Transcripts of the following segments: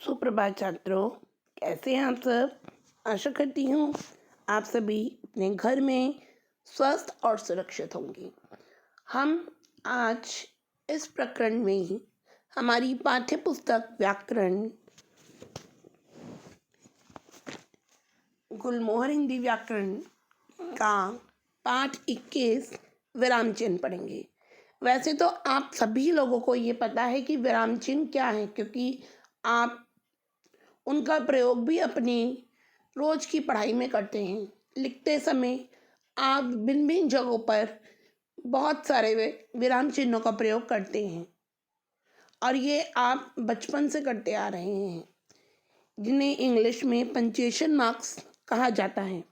सुप्रभात छात्रों, कैसे हैं आप सब। आशा करती हूँ आप सभी अपने घर में स्वस्थ और सुरक्षित होंगे। हम आज इस प्रकरण में ही हमारी पाठ्य पुस्तक व्याकरण गुलमोहर हिंदी व्याकरण का पाठ 21 विराम चिन्ह पढ़ेंगे। वैसे तो आप सभी लोगों को ये पता है कि विराम चिन्ह क्या है, क्योंकि आप उनका प्रयोग भी अपनी रोज की पढ़ाई में करते हैं। लिखते समय आप भिन्न भिन्न जगहों पर बहुत सारे विराम चिन्हों का प्रयोग करते हैं और ये आप बचपन से करते आ रहे हैं, जिन्हें इंग्लिश में पंक्चुएशन मार्क्स कहा जाता है।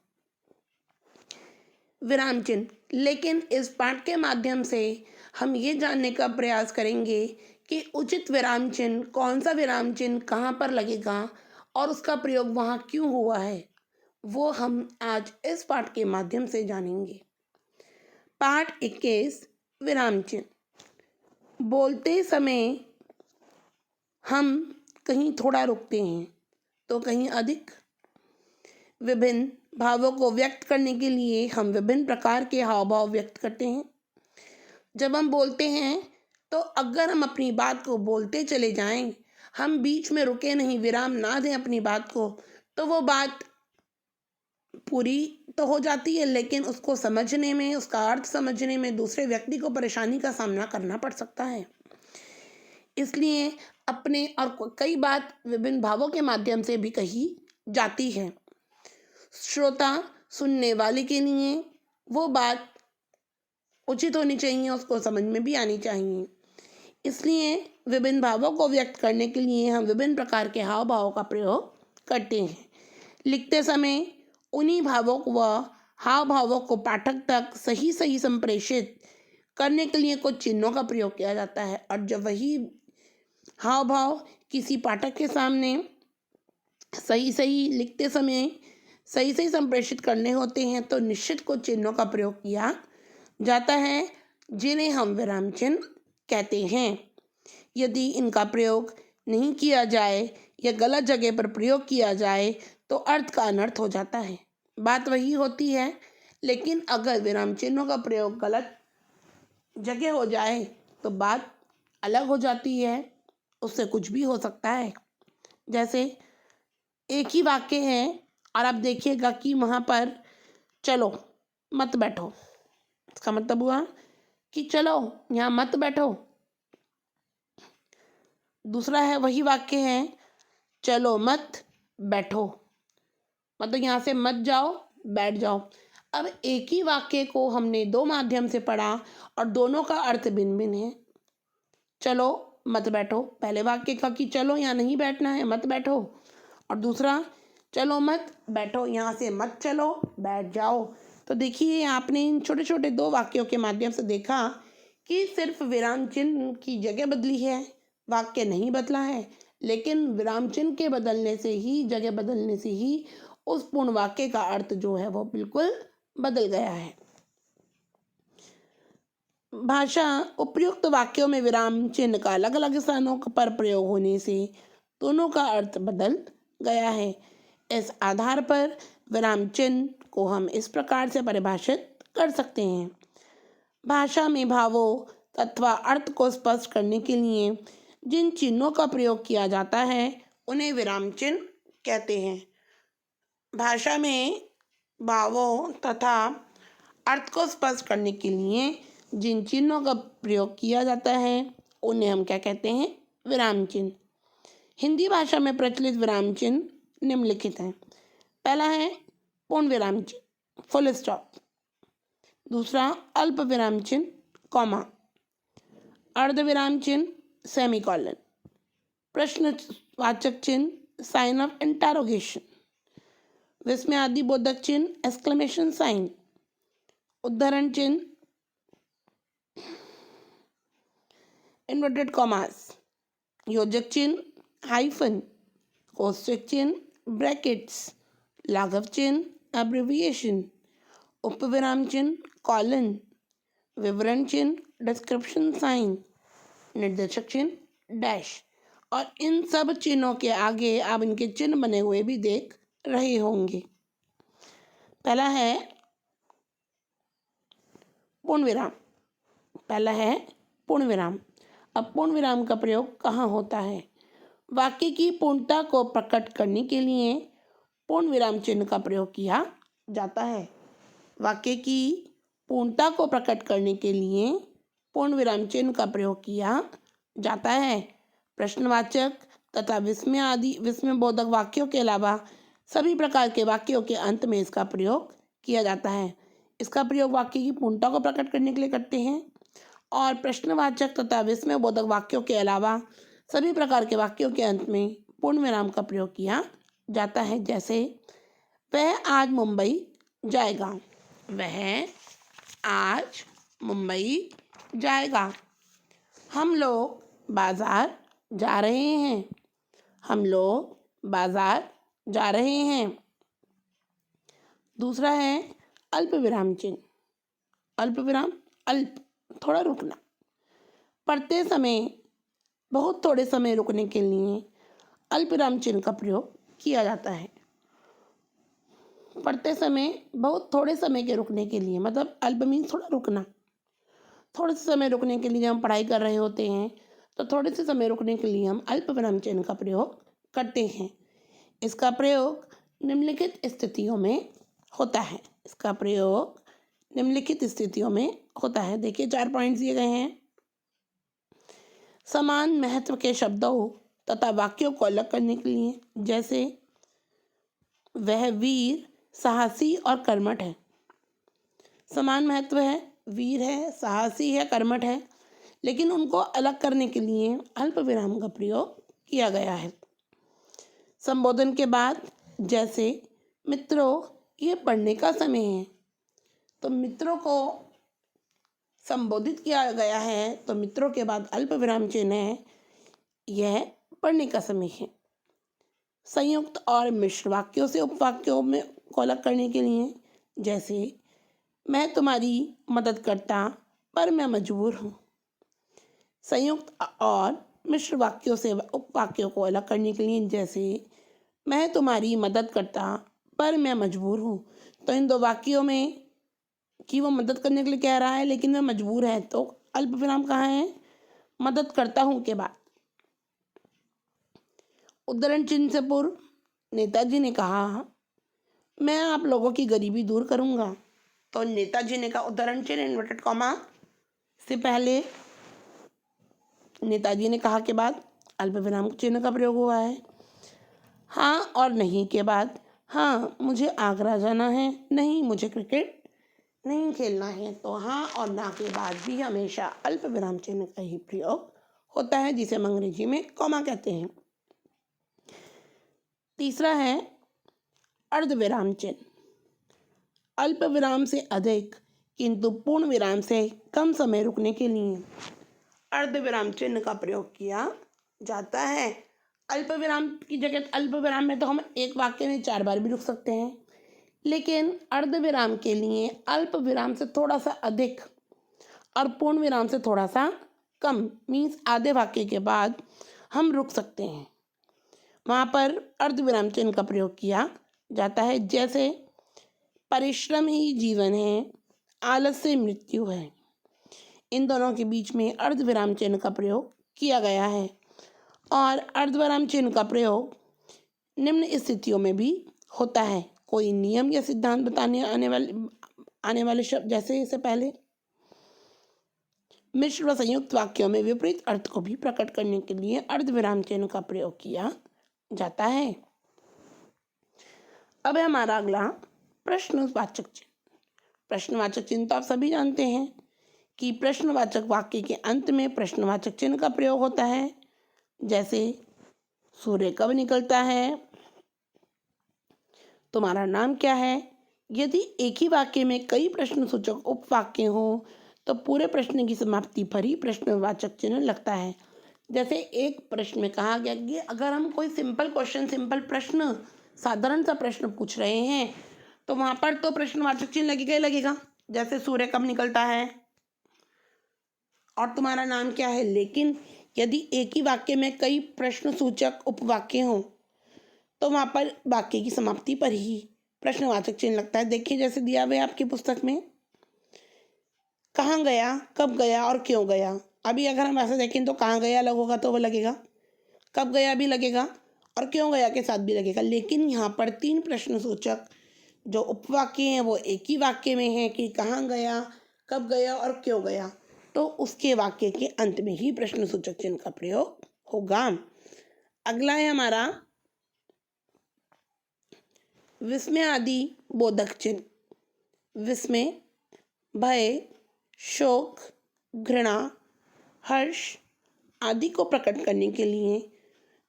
विराम चिन्ह, लेकिन इस पाठ के माध्यम से हम ये जानने का प्रयास करेंगे कि उचित विराम चिन्ह, कौन सा विराम चिन्ह कहाँ पर लगेगा और उसका प्रयोग वहाँ क्यों हुआ है, वो हम आज इस पाठ के माध्यम से जानेंगे। पाठ 21 विराम चिन्ह। बोलते समय हम कहीं थोड़ा रुकते हैं तो कहीं अधिक। विभिन्न भावों को व्यक्त करने के लिए हम विभिन्न प्रकार के हाव भाव व्यक्त करते हैं। जब हम बोलते हैं तो अगर हम अपनी बात को बोलते चले जाएं, हम बीच में रुके नहीं, विराम ना दें अपनी बात को, तो वो बात पूरी तो हो जाती है, लेकिन उसको समझने में, उसका अर्थ समझने में दूसरे व्यक्ति को परेशानी का सामना करना पड़ सकता है। इसलिए अपने और कई बात विभिन्न भावों के माध्यम से भी कही जाती है। श्रोता, सुनने वाले के लिए वो बात उचित होनी चाहिए, उसको समझ में भी आनी चाहिए। इसलिए विभिन्न भावों को व्यक्त करने के लिए हम विभिन्न प्रकार के हाव भावों का प्रयोग करते हैं। लिखते समय उन्हीं भावों व हाव भावों को पाठक तक सही सही संप्रेषित करने के लिए कुछ चिन्हों का प्रयोग किया जाता है, और जब वही हाव भाव किसी पाठक के सामने सही सही लिखते समय सही सही संप्रेषित करने होते हैं तो निश्चित कुछ चिन्हों का प्रयोग किया जाता है, जिन्हें हम विराम चिन्ह कहते हैं। यदि इनका प्रयोग नहीं किया जाए या गलत जगह पर प्रयोग किया जाए तो अर्थ का अनर्थ हो जाता है। बात वही होती है, लेकिन अगर विराम चिन्हों का प्रयोग गलत जगह हो जाए तो बात अलग हो जाती है, उससे कुछ भी हो सकता है। जैसे एक ही वाक्य है और आप देखिएगा कि वहाँ पर चलो मत बैठो, इसका मतलब हुआ कि चलो यहाँ मत बैठो। दूसरा है, वही वाक्य है चलो मत बैठो, मतलब यहाँ से मत जाओ, बैठ जाओ। अब एक ही वाक्य को हमने दो माध्यम से पढ़ा और दोनों का अर्थ भिन्न भिन्न है। चलो मत बैठो, पहले वाक्य का कि चलो यहाँ नहीं बैठना है, मत बैठो, और दूसरा चलो मत बैठो, यहाँ से मत चलो, बैठ जाओ। तो देखिए, आपने इन छोटे छोटे दो वाक्यों के माध्यम से देखा कि सिर्फ विराम चिन्ह की जगह बदली है, वाक्य नहीं बदला है, लेकिन विराम चिन्ह के बदलने से ही, जगह बदलने से ही उस पूर्ण वाक्य का अर्थ जो है वो बिल्कुल बदल गया है। भाषा उपयुक्त वाक्यों में विराम चिन्ह का अलग अलग स्थानों पर प्रयोग होने से दोनों का अर्थ बदल गया है। इस आधार पर विराम चिन्ह को हम इस प्रकार से परिभाषित कर सकते हैं। भाषा में भावों तथा अर्थ को स्पष्ट करने के लिए जिन चिन्हों का प्रयोग किया जाता है उन्हें विराम चिन्ह कहते हैं। भाषा में भावों तथा अर्थ को स्पष्ट करने के लिए जिन चिन्हों का प्रयोग किया जाता है उन्हें हम क्या कहते हैं? विराम चिन्ह। हिंदी भाषा में प्रचलित विराम चिन्ह निम्नलिखित हैं। पहला है पूर्ण विराम चिन्ह, फुल स्टॉप। दूसरा अल्प विराम चिन्ह, कॉमा। अर्ध विराम चिन्ह, सेमीकॉलन। प्रश्नवाचक चिन्ह, साइन ऑफ इंटरोगेशन। विस्मयादि बोधक चिन्ह, एक्सक्लेमेशन साइन। उद्धरण चिन्ह, इन्वर्टेड कॉमास। योजक चिन्ह, हाइफन। कोष्टक चिन्ह, ब्रैकेट्स। लाघव चिन्ह, एब्रिविएशन। उपविराम चिन्ह, कॉलन। विवरण चिन्ह, डिस्क्रिप्शन साइन। निर्देशक चिन्ह, डैश। और इन सब चिन्हों के आगे आप इनके चिन्ह बने हुए भी देख रहे होंगे। पहला है पूर्ण विराम। पहला है पूर्ण विराम। अब पूर्ण विराम का प्रयोग कहाँ होता है? वाक्य की पूर्णता को प्रकट करने के लिए पूर्ण विराम चिन्ह का प्रयोग किया जाता है। वाक्य की पूर्णता को प्रकट करने के लिए पूर्ण विराम चिन्ह का प्रयोग किया जाता है। प्रश्नवाचक तथा विस्मयबोधक वाक्यों के अलावा सभी प्रकार के वाक्यों के अंत में इसका प्रयोग किया जाता है। इसका प्रयोग वाक्य की पूर्णता को प्रकट करने के लिए करते हैं और प्रश्नवाचक तथा विस्मयबोधक वाक्यों के अलावा सभी प्रकार के वाक्यों के अंत में पूर्ण विराम का प्रयोग किया जाता है। जैसे वह आज मुंबई जाएगा। वह आज मुंबई जाएगा। हम लोग बाजार जा रहे हैं। हम लोग बाजार जा रहे हैं। दूसरा है अल्प विराम चिन्ह। अल्प विराम, अल्प थोड़ा रुकना। पढ़ते समय बहुत थोड़े समय रुकने के लिए अल्प विराम चिन्ह का प्रयोग किया जाता है। पढ़ते समय बहुत थोड़े समय के रुकने के लिए, मतलब अल्प मीन्स थोड़ा रुकना। थोड़े से समय रुकने के लिए जब हम पढ़ाई कर रहे होते हैं तो थोड़े से समय रुकने के लिए हम अल्प विराम चिन्ह का प्रयोग करते हैं। इसका प्रयोग निम्नलिखित स्थितियों में होता है। इसका प्रयोग निम्नलिखित स्थितियों में होता है। देखिए 4 पॉइंट्स दिए गए हैं। समान महत्व के शब्दों तथा वाक्यों को अलग करने के लिए, जैसे वह वीर, साहसी और कर्मठ है। समान महत्व है, वीर है, साहसी है, कर्मठ है, लेकिन उनको अलग करने के लिए अल्प विराम का प्रयोग किया गया है। संबोधन के बाद, जैसे मित्रों ये पढ़ने का समय है, तो मित्रों को संबोधित किया गया है तो मित्रों के बाद अल्प विराम चिन्ह है, यह पढ़ने का समय है। संयुक्त और मिश्र वाक्यों से उपवाक्यों में को अलग करने के लिए, जैसे मैं तुम्हारी मदद करता पर मैं मजबूर हूँ। संयुक्त और मिश्र वाक्यों से उपवाक्यों को अलग करने के लिए, जैसे मैं तुम्हारी मदद करता पर मैं मजबूर हूँ। तो इन दो वाक्यों में कि वो मदद करने के लिए कह रहा है लेकिन वह मजबूर है, तो अल्प विराम कहाँ है? मदद करता हूँ के बाद। उद्धरण चिन्ह से पूर्व नेताजी ने कहा मैं आप लोगों की गरीबी दूर करूँगा। तो नेताजी ने कहा, उद्धरण चिन्ह इन्वर्टेड कॉमा से पहले नेताजी ने कहा के बाद अल्प विराम चिन्ह का प्रयोग हुआ है। हाँ और नहीं के बाद, हाँ मुझे आगरा जाना है, नहीं मुझे क्रिकेट नहीं खेलना है। तो हाँ और ना के बाद भी हमेशा अल्प विराम चिन्ह का ही प्रयोग होता है, जिसे हम अंग्रेजी में कॉमा कहते हैं। तीसरा है अर्ध विराम चिन्ह। अल्प विराम से अधिक किंतु पूर्ण विराम से कम समय रुकने के लिए अर्ध विराम चिन्ह का प्रयोग किया जाता है। अल्प विराम की जगह, अल्प विराम में तो हम एक वाक्य में 4 बार भी रुक सकते हैं, लेकिन अर्ध विराम के लिए अल्प विराम से थोड़ा सा अधिक और पूर्ण विराम से थोड़ा सा कम, मीन्स आधे वाक्य के बाद हम रुक सकते हैं। वहाँ पर अर्ध विराम चिन्ह का प्रयोग किया जाता है। जैसे परिश्रम ही जीवन है, आलस से मृत्यु है। इन दोनों के बीच में अर्ध विराम चिन्ह का प्रयोग किया गया है। और अर्ध विराम चिन्ह का प्रयोग निम्न स्थितियों में भी होता है। कोई नियम या सिद्धांत बताने आने वाले शब्द, जैसे इससे पहले मिश्र व संयुक्त वाक्यों में विपरीत अर्थ को भी प्रकट करने के लिए अर्ध विराम चिन्ह का प्रयोग किया जाता है। अब है हमारा अगला प्रश्नवाचक चिन्ह। प्रश्नवाचक चिन्ह तो आप सभी जानते हैं कि प्रश्नवाचक वाक्य के अंत में प्रश्नवाचक चिन्ह का प्रयोग होता है। जैसे सूर्य कब निकलता है, तुम्हारा नाम क्या है। यदि एक ही वाक्य में कई प्रश्नसूचक उपवाक्य हो तो पूरे प्रश्न की समाप्ति पर ही प्रश्नवाचक चिन्ह लगता है। जैसे एक प्रश्न में कहा गया कि अगर हम कोई सिंपल क्वेश्चन, सिंपल प्रश्न, साधारण सा प्रश्न पूछ रहे हैं तो वहाँ पर तो प्रश्नवाचक चिन्ह लगेगा ही लगेगा। जैसे सूर्य कब निकलता है और तुम्हारा नाम क्या है। लेकिन यदि एक ही वाक्य में कई प्रश्नसूचक उपवाक्य हों तो वहाँ पर वाक्य की समाप्ति पर ही प्रश्नवाचक चिन्ह लगता है। देखिए जैसे दिया हुआ है आपकी पुस्तक में, कहाँ गया, कब गया और क्यों गया। अभी अगर हम ऐसे देखें तो कहाँ गया अलग होगा तो वो लगेगा, कब गया भी लगेगा और क्यों गया के साथ भी लगेगा। लेकिन यहाँ पर 3 प्रश्नसूचक जो उपवाक्य हैं वो एक ही वाक्य में है कि कहाँ गया, कब गया और क्यों गया, तो उसके वाक्य के अंत में ही प्रश्नसूचक चिन्ह का प्रयोग होगा। अगला है हमारा विस्मय आदि बोधक चिन्ह। विस्मय, भय, शोक, घृणा, हर्ष आदि को प्रकट करने के लिए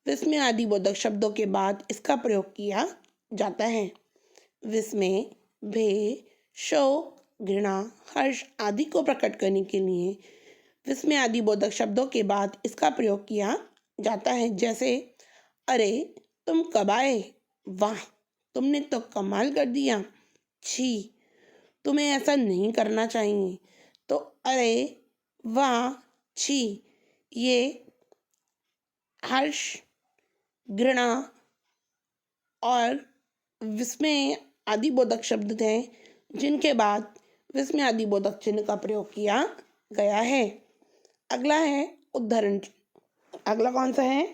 विस्मय आदि बोधक शब्दों के बाद इसका प्रयोग किया जाता है। विस्मय, भय, शोक, घृणा, हर्ष आदि को प्रकट करने के लिए विस्मय आदि बोधक शब्दों के बाद इसका प्रयोग किया जाता है। जैसे अरे तुम कब आए, वाह तुमने तो कमाल कर दिया, छी तुम्हें ऐसा नहीं करना चाहिए। तो अरे, वाह, छी ये हर्ष, घृणा और विस्मय आदि बोधक शब्द हैं जिनके बाद विस्मय आदि बोधक चिन्ह का प्रयोग किया गया है। अगला है उद्धरण चिन्ह। अगला कौन सा है?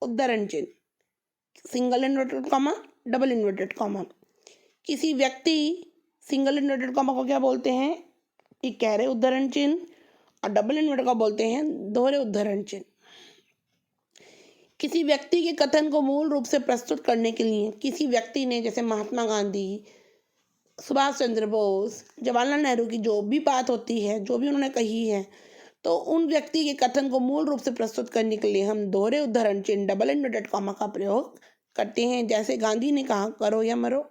उद्धरण चिन्ह। Single inverted comma, double inverted comma. किसी व्यक्ति, सिंगल इन्वर्टेड कॉमा को क्या बोलते हैं? इक्यारे उद्धरण चिन्ह, और डबल इन्वर्टेड को बोलते हैं दोहरे उद्धरण चिन्ह। किसी व्यक्ति के कथन को मूल रूप से प्रस्तुत करने के लिए किसी व्यक्ति ने, जैसे महात्मा गांधी, सुभाष चंद्र बोस, जवाहरलाल नेहरू की जो भी बात होती है, जो भी उन्होंने कही है, तो उन व्यक्ति के कथन को मूल रूप से प्रस्तुत करने के लिए हम दोहरे उद्धरण चिन्ह, डबल इन्वर्टेड कॉमा का प्रयोग करते हैं। जैसे गांधी ने कहा करो या मरो,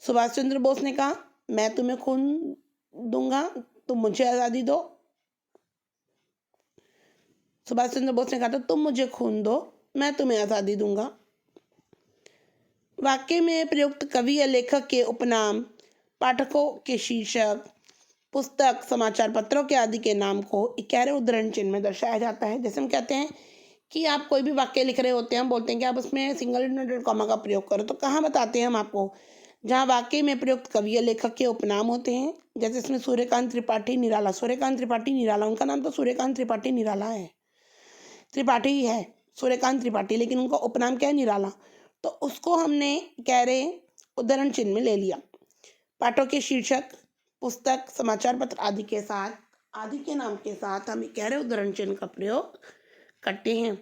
सुभाष चंद्र बोस ने कहा मैं तुम्हें खून दूंगा, तुम मुझे आज़ादी दो। सुभाष चंद्र बोस ने कहा था तुम मुझे खून दो, मैं तुम्हें आज़ादी दूंगा। वाक्य में प्रयुक्त कवि या लेखक के उपनाम, पाठकों के शीर्षक, पुस्तक, समाचार पत्रों के आदि के नाम को इक्यारे उद्धरण चिन्ह में दर्शाया जाता है। जैसे हम कहते हैं कि आप कोई भी वाक्य लिख रहे होते हैं, हम बोलते हैं कि आप उसमें सिंगल इन्वर्टेड कॉमा का प्रयोग करो, तो कहाँ बताते हैं हम आपको? जहाँ वाक्य में प्रयुक्त कवि या लेखक के उपनाम होते हैं। जैसे इसमें सूर्यकांत त्रिपाठी निराला, सूर्यकांत त्रिपाठी निराला, उनका नाम तो सूर्यकांत त्रिपाठी निराला है, त्रिपाठी ही है सूर्यकांत त्रिपाठी, लेकिन उनका उपनाम क्या है? निराला। तो उसको हमने इक्यारे उद्धरण चिन्ह में ले लिया। पाठों के शीर्षक, पुस्तक, समाचार पत्र आदि के साथ, आदि के नाम के साथ हम इक्यारे उद्धरण चिन्ह का प्रयोग करते हैं।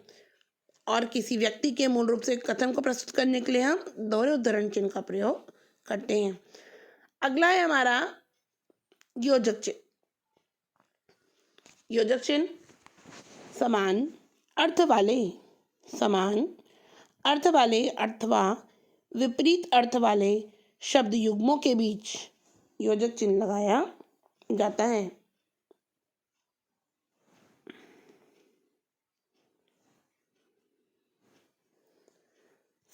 और किसी व्यक्ति के मूल रूप से कथन को प्रस्तुत करने के लिए हम दोहरे उद्धरण चिन्ह का प्रयोग करते हैं। अगला है हमारा योजक चिन्ह। योजक चिन्ह समान अर्थ वाले, समान अर्थ वाले अथवा विपरीत अर्थ वाले शब्द युग्मों के बीच योजक चिन्ह लगाया जाता है।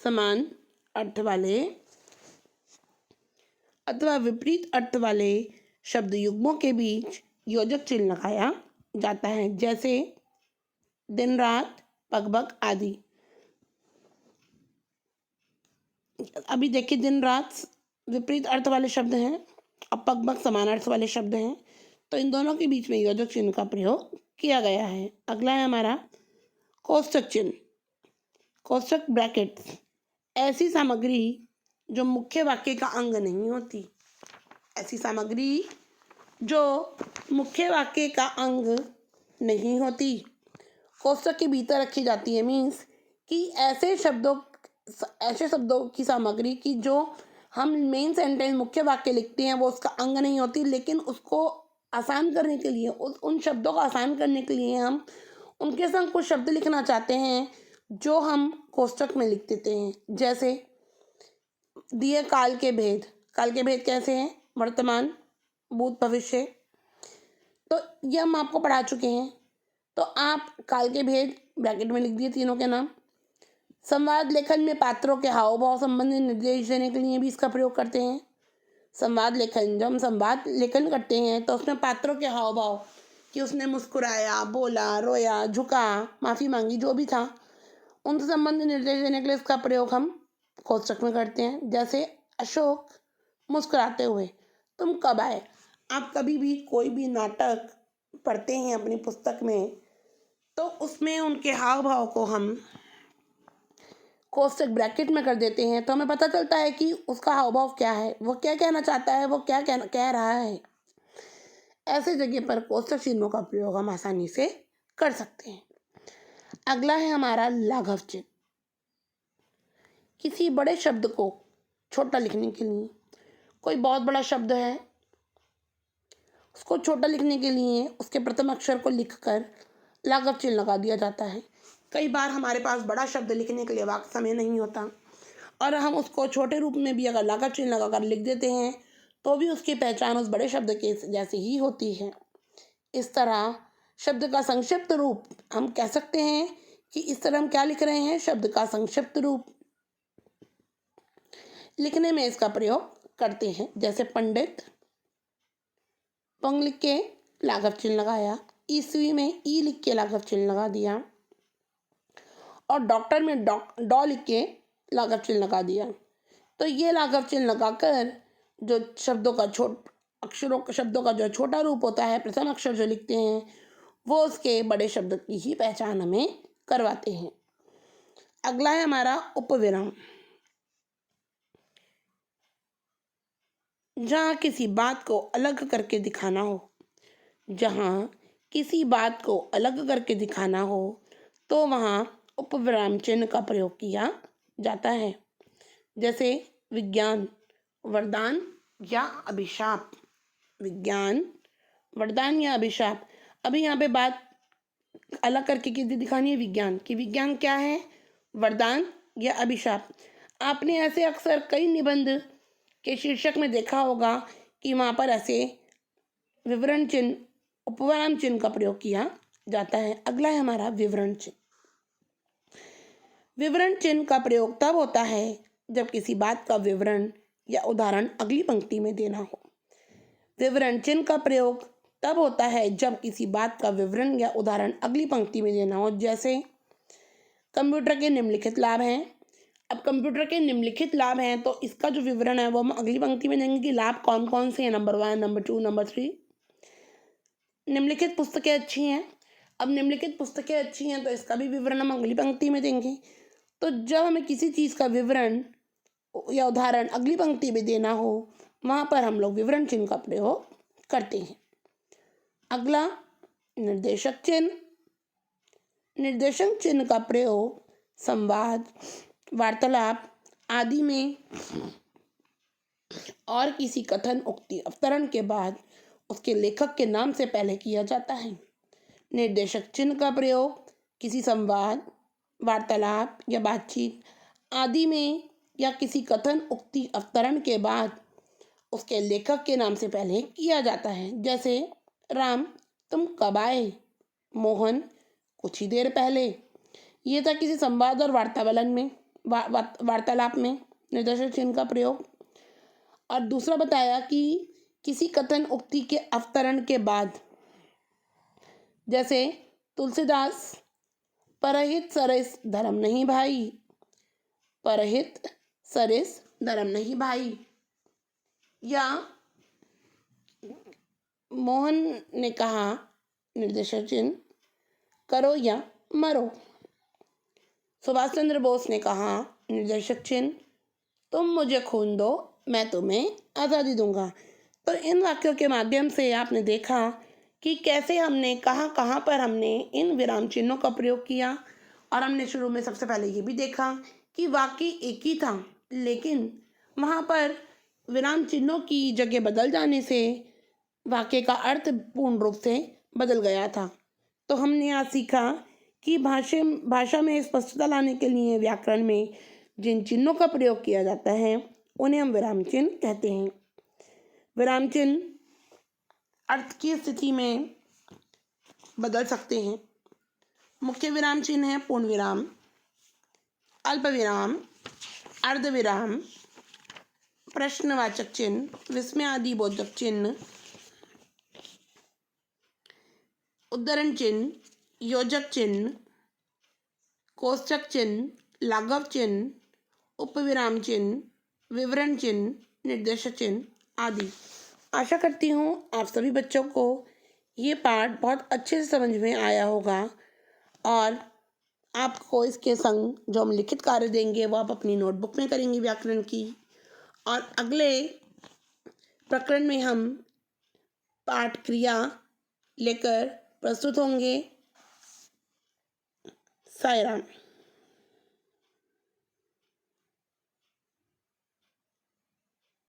समान अर्थ वाले अथवा विपरीत अर्थ वाले शब्द युग्मों के बीच योजक चिन्ह लगाया जाता है। जैसे दिन रात, पगबग आदि। अभी देखिए, दिन रात विपरीत अर्थ वाले शब्द हैं और पगबग समान अर्थ वाले शब्द हैं, तो इन दोनों के बीच में योजक चिन्ह का प्रयोग किया गया है। अगला है हमारा कोष्ठक चिन्ह। कोष्ठक ब्रैकेट्स, ऐसी सामग्री जो मुख्य वाक्य का अंग नहीं होती, ऐसी सामग्री जो मुख्य वाक्य का अंग नहीं होती, कोष्ठक के भीतर रखी जाती है। मीन्स कि ऐसे शब्दों की सामग्री की जो हम मेन सेंटेंस, मुख्य वाक्य लिखते हैं, वो उसका अंग नहीं होती, लेकिन उसको आसान करने के लिए, उन शब्दों को आसान करने के लिए हम उनके संग कुछ शब्द लिखना चाहते हैं जो हम कोष्ठक में लिख देते हैं। जैसे दिए काल के भेद। काल के भेद कैसे हैं? वर्तमान, भूत, भविष्य। तो ये हम आपको पढ़ा चुके हैं। तो आप काल के भेद ब्रैकेट में लिख दिए तीनों के नाम। संवाद लेखन में पात्रों के हाव भाव संबंधी निर्देश देने के लिए भी इसका प्रयोग करते हैं। संवाद लेखन, जब हम संवाद लेखन करते हैं तो उसमें पात्रों के हाव भाव, कि उसने मुस्कुराया, बोला, रोया, झुका, माफ़ी मांगी, जो भी था, उनसे संबंधित निर्देश देने के लिए इसका प्रयोग हम कोष्ठक में करते हैं। जैसे अशोक मुस्कुराते हुए, तुम कब आए। आप कभी भी कोई भी नाटक पढ़ते हैं अपनी पुस्तक में, तो उसमें उनके हाव भाव को हम कोष्ठक ब्रैकेट में कर देते हैं, तो हमें पता चलता है कि उसका हाव भाव क्या है, वो क्या कहना चाहता है, वो क्या कह रहा है। ऐसे जगह पर कोष्ठक चिन्हों का प्रयोग हम आसानी से कर सकते हैं। अगला है हमारा लाघव चिन्ह। किसी बड़े शब्द को छोटा लिखने के लिए, कोई बहुत बड़ा शब्द है, उसको छोटा लिखने के लिए उसके प्रथम अक्षर को लिखकर लाघव चिन्ह लगा दिया जाता है। कई बार हमारे पास बड़ा शब्द लिखने के लिए वाक्त समय नहीं होता, और हम उसको छोटे रूप में भी अगर लाघव चिन्ह लगाकर लिख देते हैं तो भी उसकी पहचान उस बड़े शब्द के जैसे ही होती है। इस तरह शब्द का संक्षिप्त रूप हम कह सकते हैं कि इस तरह हम क्या लिख रहे हैं, शब्द का संक्षिप्त रूप लिखने में इसका प्रयोग करते हैं। जैसे पंडित, पंग लिख के लाघव चिन्ह लगाया, ईस्वी में ई लिख के लाघव चिन्ह लगा दिया, और डॉक्टर में डॉ लिख के लाघव चिन्ह लगा दिया। तो ये लाघव चिन्ह लगाकर जो शब्दों का जो छोटा रूप होता है, प्रथम अक्षर जो लिखते हैं, वो उसके बड़े शब्द की ही पहचान हमें करवाते हैं। अगला है हमारा उपविराम। जहाँ किसी बात को अलग करके दिखाना हो, जहाँ किसी बात को अलग करके दिखाना हो, तो वहाँ उपविराम चिन्ह का प्रयोग किया जाता है। जैसे विज्ञान, वरदान या अभिशाप। विज्ञान, वरदान या अभिशाप। अभी यहाँ पे बात अलग करके किसी दिखानी है विज्ञान कि विज्ञान क्या है, वरदान या अभिशाप। आपने ऐसे अक्सर कई निबंध के शीर्षक में देखा होगा कि वहाँ पर ऐसे विवरण चिन्ह, उपविराम चिन्ह का प्रयोग किया जाता है। अगला है हमारा विवरण चिन्ह। विवरण चिन्ह का प्रयोग तब होता है जब किसी बात का विवरण या उदाहरण अगली पंक्ति में देना हो। विवरण चिन्ह का प्रयोग तब होता है जब किसी बात का विवरण या उदाहरण अगली पंक्ति में देना हो। जैसे कंप्यूटर के निम्नलिखित लाभ हैं। अब कंप्यूटर के निम्नलिखित लाभ हैं, तो इसका जो विवरण है वो हम अगली पंक्ति में देंगे कि लाभ कौन कौन से हैं, नंबर 1, नंबर 2, नंबर 3। निम्नलिखित पुस्तकें अच्छी हैं। अब निम्नलिखित पुस्तकें अच्छी हैं तो इसका भी विवरण हम अगली पंक्ति में देंगे। तो जब हमें किसी चीज़ का विवरण या उदाहरण अगली पंक्ति में देना हो, वहाँ पर हम लोग विवरण चिन्ह का प्रयोग करते हैं। अगला निर्देशक चिन्ह। निर्देशक चिन्ह का प्रयोग संवाद, वार्तालाप आदि में और किसी कथन, उक्ति, अवतरण के बाद उसके लेखक के नाम से पहले किया जाता है। निर्देशक चिन्ह का प्रयोग किसी संवाद, वार्तालाप या बातचीत आदि में या किसी कथन, उक्ति, अवतरण के बाद उसके लेखक के नाम से पहले किया जाता है। जैसे राम तुम कब आए, मोहन कुछ ही देर पहले। ये था किसी संवाद और वार्तावलन में वार्तालाप में निर्देशक चिन्ह का प्रयोग। और दूसरा बताया कि किसी कथन, उक्ति के अवतरण के बाद, जैसे तुलसीदास परहित सरिस धर्म नहीं भाई, परहित सरिस धर्म नहीं भाई, या मोहन ने कहा निर्देशक चिन्ह करो या मरो। सुभाष चंद्र बोस ने कहा निर्देशक चिन्ह तुम मुझे खून दो मैं तुम्हें आज़ादी दूंगा। तो इन वाक्यों के माध्यम से आपने देखा कि कैसे हमने कहाँ कहाँ पर हमने इन विराम चिन्हों का प्रयोग किया। और हमने शुरू में सबसे पहले ये भी देखा कि वाक्य एक ही था, लेकिन वहाँ पर विराम चिन्हों की जगह बदल जाने से वाक्य का अर्थ पूर्ण रूप से बदल गया था। तो हमने आज सीखा कि भाषा में स्पष्टता लाने के लिए व्याकरण में जिन चिन्हों का प्रयोग किया जाता है उन्हें हम विराम चिन्ह कहते हैं। विराम चिन्ह अर्थ की स्थिति में बदल सकते हैं। मुख्य विराम चिन्ह है पूर्ण विराम, अल्प विराम, अर्ध विराम, प्रश्नवाचक चिन्ह, विस्मय आदि बोधक चिन्ह, उद्धरण चिन्ह, योजक चिन्ह, कोष्ठक चिन्ह, लाघव चिन्ह, उपविराम चिन्ह, विवरण चिन्ह, निर्देशक चिन्ह आदि। आशा करती हूँ आप सभी बच्चों को ये पाठ बहुत अच्छे से समझ में आया होगा और आपको इसके संग जो हम लिखित कार्य देंगे वो आप अपनी नोटबुक में करेंगे व्याकरण की, और अगले प्रकरण में हम पाठ क्रिया लेकर प्रस्तुत होंगे। साई राम।